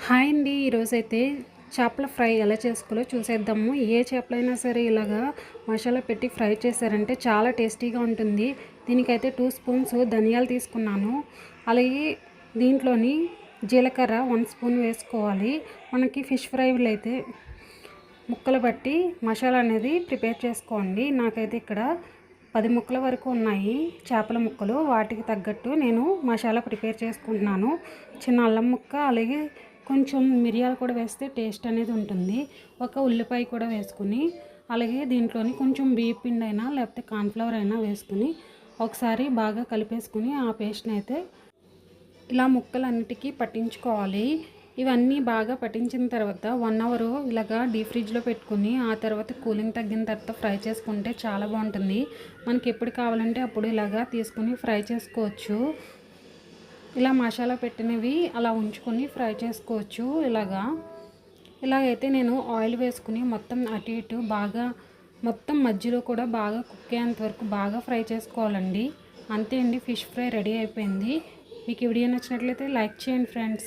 Hi అండి. ఈరోజైతే చేపల ఫ్రై ఎలా చేసుకోవాలో చూసేద్దాము. ఏ చేపలైనా సరే ఇలాగా మసాలా పెట్టి ఫ్రై చేశారంటే చాలా టేస్టీగా ఉంటుంది. దీనికైతే 2 స్పూన్స్ ధనియాలు తీసుకున్నాను. అలాగే దీంట్లోని జీలకర్ర 1 స్పూన్ వేసుకోవాలి. మనకి ఫిష్ ఫ్రైలు అయితే ముక్కలు బట్టి మసాలా అనేది ప్రిపేర్ చేసుకోండి. నాకైతే ఇక్కడ 10 ముక్కల వరకు ఉన్నాయి చేపల ముక్కలు. వాటికి తగ్గట్టు నేను మసాలా ప్రిపేర్ చేసుకుంటున్నాను. చిన్న అల్లం ముక్క, అలాగే కొంచెం మిరియాలు కూడా వేస్తే టేస్ట్ అనేది ఉంటుంది. ఒక ఉల్లిపాయ కూడా వేసుకుని, అలాగే దీంట్లోని కొంచెం బియ్యం పిండి అయినా లేకపోతే కార్న్ఫ్లవర్ అయినా వేసుకుని ఒకసారి బాగా కలిపేసుకుని ఆ పేస్ట్ని అయితే ఇలా ముక్కలన్నిటికీ పట్టించుకోవాలి. ఇవన్నీ బాగా పట్టించిన తర్వాత 1 అవర్ ఇలాగా డీప్ ఫ్రిడ్జ్లో పెట్టుకుని ఆ తర్వాత కూలింగ్ తగ్గిన తర్వాత ఫ్రై చేసుకుంటే చాలా బాగుంటుంది. మనకి ఎప్పుడు కావాలంటే అప్పుడు ఇలాగా తీసుకుని ఫ్రై చేసుకోవచ్చు. ఇలా మసాలా పెట్టినవి అలా ఉంచుకొని ఫ్రై చేసుకోవచ్చు. ఇలాగైతే నేను ఆయిల్ వేసుకుని మొత్తం అటు ఇటు బాగా మొత్తం మధ్యలో కూడా బాగా కుక్ అయ్యేంత వరకు బాగా ఫ్రై చేసుకోవాలండి. అంతే అండి, ఫిష్ ఫ్రై రెడీ అయిపోయింది. మీకు ఈ వీడియో నచ్చినట్లయితే లైక్ చేయండి ఫ్రెండ్స్.